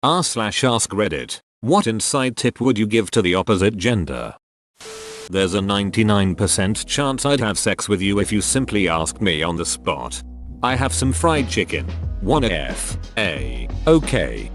r/AskReddit. What inside tip would you give to the opposite gender? There's a 99% chance I'd have sex with you if you simply asked me on the spot. I have some fried chicken. Wanna okay.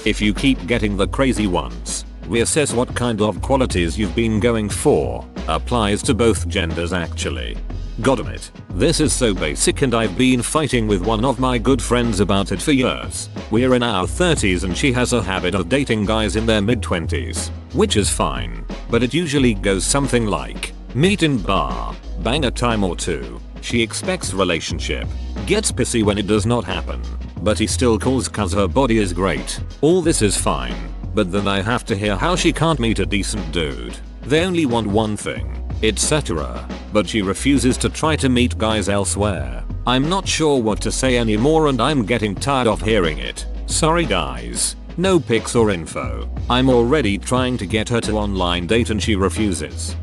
If you keep getting the crazy ones, reassess what kind of qualities you've been going for. Applies to both genders actually. Goddammit, this is so basic and I've been fighting with one of my good friends about it for years. We're in our 30s and she has a habit of dating guys in their mid-20s, which is fine, but it usually goes something like, meet in bar, bang a time or two, she expects relationship, gets pissy when it does not happen, but he still calls cause her body is great. All this is fine, but then I have to hear how she can't meet a decent dude. They only want one thing, etc. But she refuses to try to meet guys elsewhere. I'm not sure what to say anymore and I'm getting tired of hearing it. Sorry guys. No pics or info. I'm already trying to get her to online date and she refuses.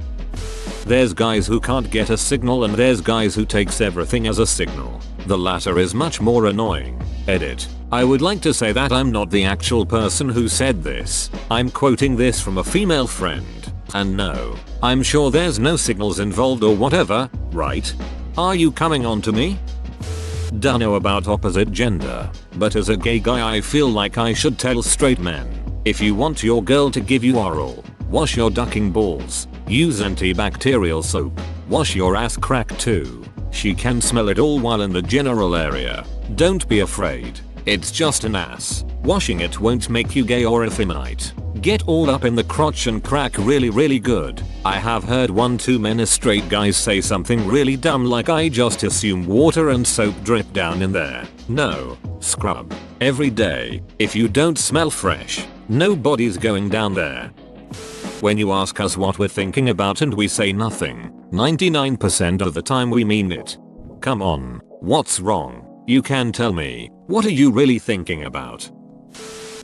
There's guys who can't get a signal and there's guys who takes everything as a signal. The latter is much more annoying. Edit. I would like to say that I'm not the actual person who said this. I'm quoting this from a female friend. And no, I'm sure there's no signals involved or whatever, right? Are you coming on to me? Don't know about opposite gender, but as a gay guy I feel like I should tell straight men, if you want your girl to give you oral, wash your ducking balls, use antibacterial soap, wash your ass crack too. She can smell it all while in the general area. Don't be afraid, it's just an ass. Washing it won't make you gay or effeminate. Get all up in the crotch and crack really good. I have heard one too many straight guys say something really dumb like I just assume water and soap drip down in there. No, scrub. Every day. If you don't smell fresh, nobody's going down there. When you ask us what we're thinking about and we say nothing, 99% of the time we mean it. Come on, what's wrong? You can tell me, what are you really thinking about?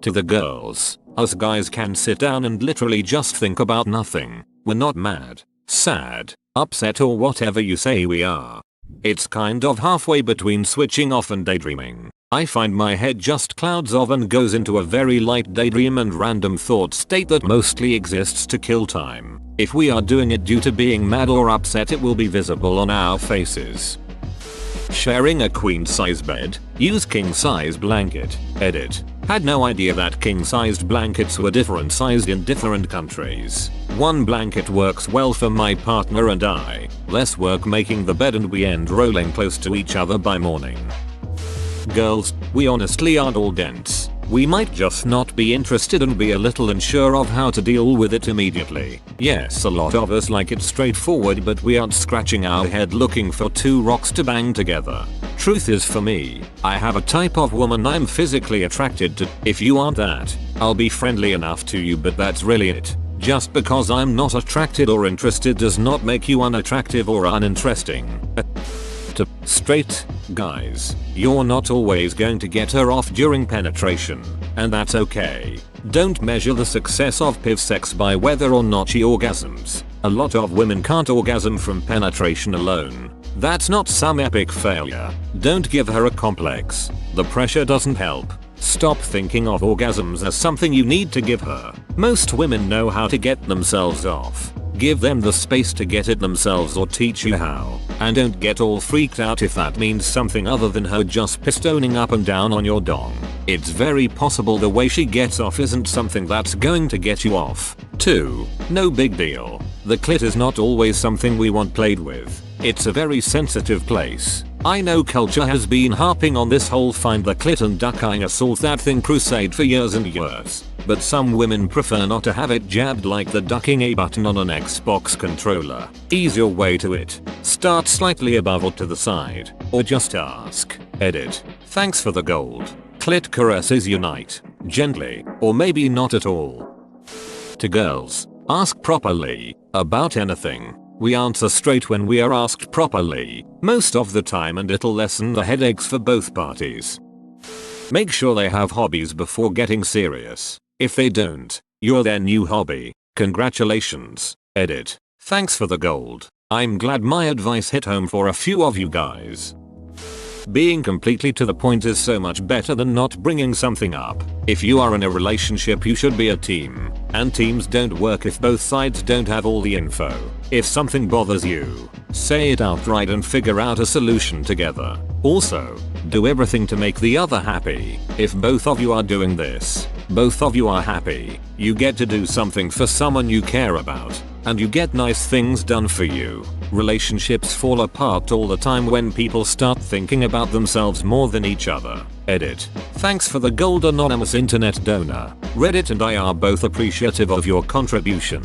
To the girls, us guys can sit down and literally just think about nothing. We're not mad, sad, upset or whatever you say we are. It's kind of halfway between switching off and daydreaming. I find my head just clouds of and goes into a very light daydream and random thought state that mostly exists to kill time. If we are doing it due to being mad or upset it will be visible on our faces. Sharing a queen-size bed, use king-size blanket. Edit. Had no idea that king-sized blankets were different sized in different countries. One blanket works well for my partner and I. Less work making the bed and we end rolling close to each other by morning. Girls, we honestly aren't all dense. We might just not be interested and be a little unsure of how to deal with it immediately. Yes, a lot of us like it straightforward but we aren't scratching our head looking for two rocks to bang together. Truth is for me, I have a type of woman I'm physically attracted to. If you aren't that, I'll be friendly enough to you but that's really it. Just because I'm not attracted or interested does not make you unattractive or uninteresting. To straight guys, you're not always going to get her off during penetration, and that's okay. Don't measure the success of PIV sex by whether or not she orgasms. A lot of women can't orgasm from penetration alone. That's not some epic failure. Don't give her a complex. The pressure doesn't help. Stop thinking of orgasms as something you need to give her. Most women know how to get themselves off. Give them the space to get it themselves or teach you how. And don't get all freaked out if that means something other than her just pistoning up and down on your dong. It's very possible the way she gets off isn't something that's going to get you off. 2. No big deal. The clit is not always something we want played with. It's a very sensitive place. I know culture has been harping on this whole find the clit and ducking assault that thing crusade for years and years. But some women prefer not to have it jabbed like the ducking A button on an Xbox controller. Ease your way to it. Start slightly above or to the side. Or just ask. Edit. Thanks for the gold. Clit caresses unite. Gently. Or maybe not at all. To girls, ask properly. About anything. We answer straight when we are asked properly. Most of the time and it'll lessen the headaches for both parties. Make sure they have hobbies before getting serious. If they don't, you're their new hobby. Congratulations. Edit. Thanks for the gold. I'm glad my advice hit home for a few of you guys. Being completely to the point is so much better than not bringing something up. If you are in a relationship, you should be a team, and teams don't work if both sides don't have all the info. If something bothers you, say it outright and figure out a solution together. Also, do everything to make the other happy. If both of you are doing this, both of you are happy. You get to do something for someone you care about, and you get nice things done for you. Relationships fall apart all the time when people start thinking about themselves more than each other. Edit. Thanks for the gold anonymous internet donor. Reddit and I are both appreciative of your contribution.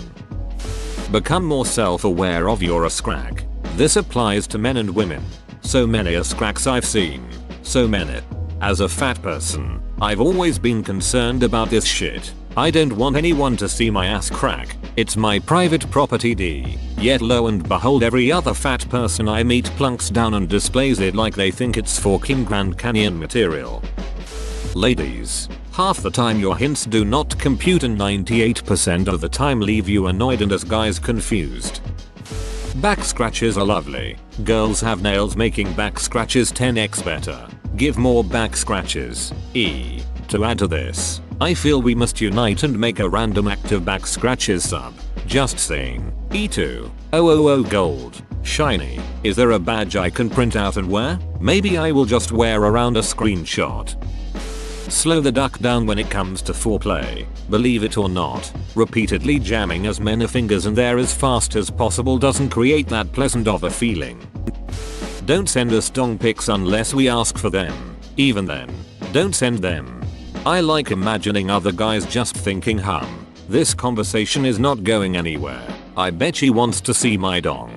Become more self-aware of your AskRack. This applies to men and women. So many AskRacks I've seen. So many. As a fat person, I've always been concerned about this shit. I don't want anyone to see my AskRack. It's my private property D. Yet lo and behold, every other fat person I meet plunks down and displays it like they think it's for King Grand Canyon material. Ladies, half the time your hints do not compute and 98% of the time leave you annoyed and as guys confused. Back scratches are lovely. Girls have nails, making back scratches 10x better. Give more back scratches. To add to this, I feel we must unite and make a random active back scratches sub. Just saying. E2. Gold. Shiny. Is there a badge I can print out and wear? Maybe I will just wear around a screenshot. Slow the duck down when it comes to foreplay. Believe it or not, repeatedly jamming as many fingers in there as fast as possible doesn't create that pleasant of a feeling. Don't send us dong pics unless we ask for them. Even then, don't send them. I like imagining other guys just thinking, this conversation is not going anywhere. I bet she wants to see my dong.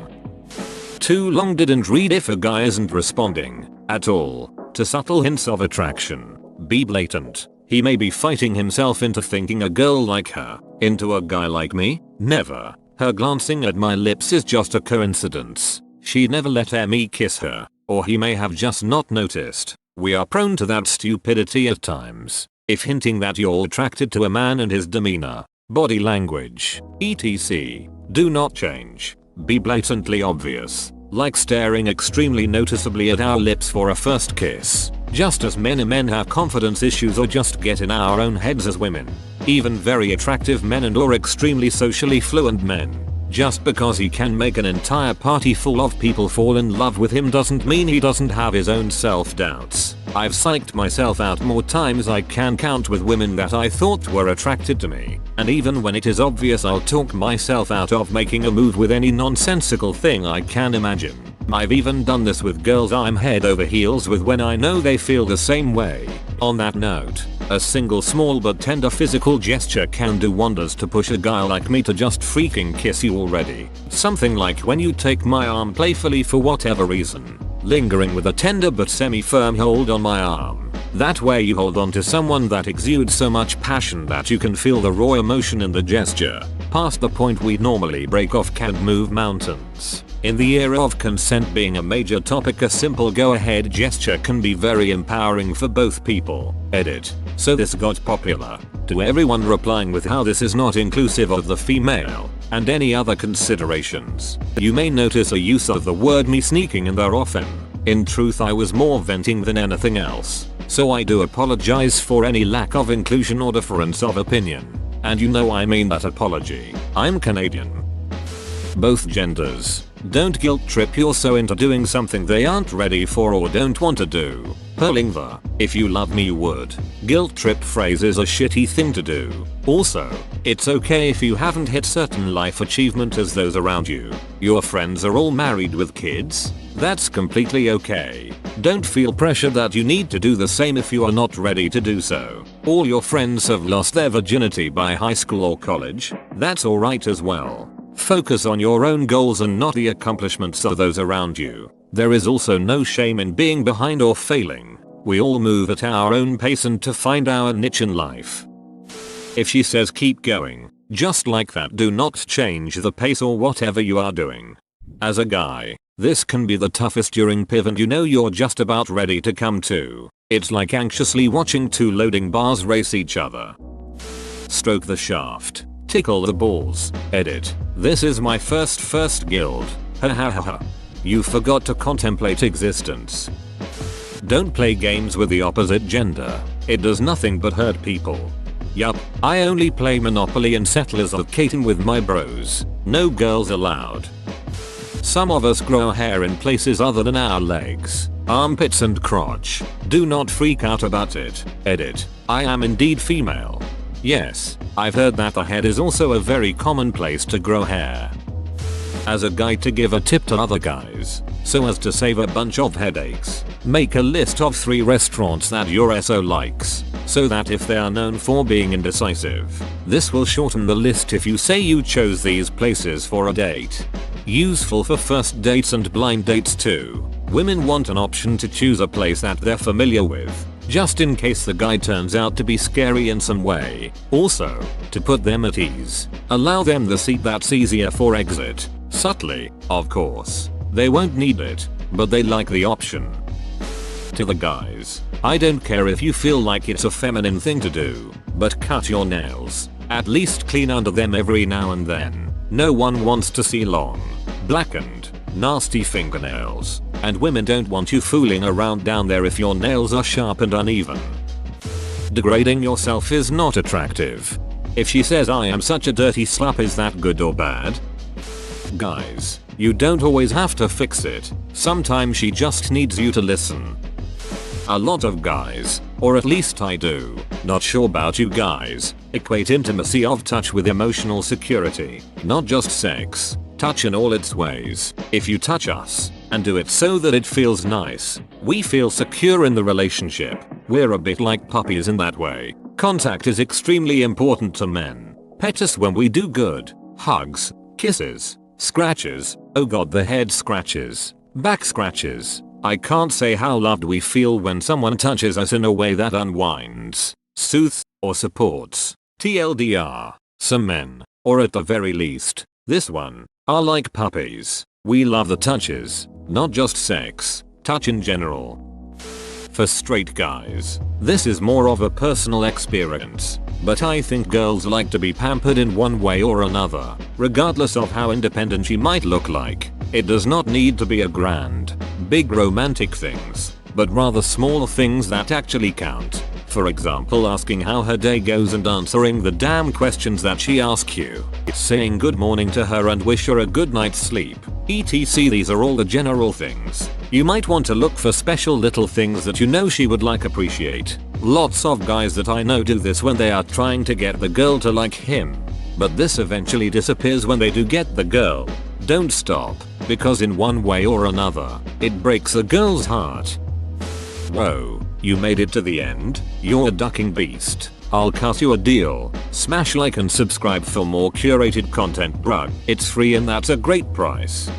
Too long didn't read. If a guy isn't responding at all to subtle hints of attraction, be blatant. He may be fighting himself into thinking a girl like her into a guy like me. Never. Her glancing at my lips is just a coincidence. She'd never let me kiss her, or he may have just not noticed. We are prone to that stupidity at times. If hinting that you're attracted to a man and his demeanor, body language, etc. do not change, be blatantly obvious, like staring extremely noticeably at our lips for a first kiss. Just as many men have confidence issues or just get in our own heads as women. Even very attractive men and or extremely socially fluent men. Just because he can make an entire party full of people fall in love with him doesn't mean he doesn't have his own self-doubts. I've psyched myself out more times I can count with women that I thought were attracted to me, and even when it is obvious, I'll talk myself out of making a move with any nonsensical thing I can imagine. I've even done this with girls I'm head over heels with when I know they feel the same way. On that note, a single small but tender physical gesture can do wonders to push a guy like me to just freaking kiss you already. Something like when you take my arm playfully for whatever reason, lingering with a tender but semi-firm hold on my arm. That way you hold on to someone that exudes so much passion that you can feel the raw emotion in the gesture, past the point we'd normally break off can't move mountains. In the era of consent being a major topic, a simple go-ahead gesture can be very empowering for both people. Edit. So this got popular. To everyone replying with how this is not inclusive of the female, and any other considerations. You may notice a use of the word me sneaking in there often. In truth, I was more venting than anything else. So I do apologize for any lack of inclusion or difference of opinion. And you know I mean that apology. I'm Canadian. Both genders. Don't guilt trip yourself into doing something they aren't ready for or don't want to do. Pulling the "if you love me you would" guilt trip phrase is a shitty thing to do. Also, it's okay if you haven't hit certain life achievement as those around you. Your friends are all married with kids. That's completely okay. Don't feel pressure that you need to do the same if you are not ready to do so. All your friends have lost their virginity by high school or college. That's alright as well. Focus on your own goals and not the accomplishments of those around you. There is also no shame in being behind or failing. We all move at our own pace and to find our niche in life. If she says keep going, just like that, do not change the pace or whatever you are doing. As a guy, this can be the toughest during PIV and you know you're just about ready to come to. It's like anxiously watching two loading bars race each other. Stroke the shaft. Tickle the balls. Edit. This is my first guild. Ha ha ha ha. You forgot to contemplate existence. Don't play games with the opposite gender. It does nothing but hurt people. Yup, I only play Monopoly and Settlers of Catan with my bros. No girls allowed. Some of us grow hair in places other than our legs, armpits and crotch. Do not freak out about it. Edit. I am indeed female. Yes, I've heard that the head is also a very common place to grow hair. As a guy, to give a tip to other guys, so as to save a bunch of headaches, make a list of 3 restaurants that your SO likes, so that if they are known for being indecisive, this will shorten the list if you say you chose these places for a date. Useful for first dates and blind dates too. Women want an option to choose a place that they're familiar with, just in case the guy turns out to be scary in some way. Also, to put them at ease, allow them the seat that's easier for exit. Subtly, of course. They won't need it, but they like the option. To the guys, I don't care if you feel like it's a feminine thing to do, but cut your nails. At least clean under them every now and then. No one wants to see long, blackened, nasty fingernails, and women don't want you fooling around down there if your nails are sharp and uneven. Degrading yourself is not attractive. If she says I am such a dirty slut, is that good or bad? Guys, you don't always have to fix it. Sometimes she just needs you to listen. A lot of guys, or at least I do, not sure about you guys, equate intimacy of touch with emotional security, not just sex. Touch in all its ways. If you touch us, and do it so that it feels nice, we feel secure in the relationship. We're a bit like puppies in that way. Contact is extremely important to men. Pet us when we do good. Hugs, kisses, scratches, oh god, the head scratches, back scratches. I can't say how loved we feel when someone touches us in a way that unwinds, soothes, or supports. TLDR, some men, or at the very least, this one, are like puppies. We love the touches, not just sex, touch in general. For straight guys, this is more of a personal experience, but I think girls like to be pampered in one way or another, regardless of how independent she might look like. It does not need to be a grand, big romantic things, but rather small things that actually count. For example, asking how her day goes and answering the damn questions that she asks you. Saying good morning to her and wish her a good night's sleep. etc. These are all the general things. You might want to look for special little things that you know she would like appreciate. Lots of guys that I know do this when they are trying to get the girl to like him. But this eventually disappears when they do get the girl. Don't stop, because in one way or another, it breaks a girl's heart. Whoa, you made it to the end? You're a ducking beast. I'll cut you a deal. Smash like and subscribe for more curated content, bruh. It's free and that's a great price.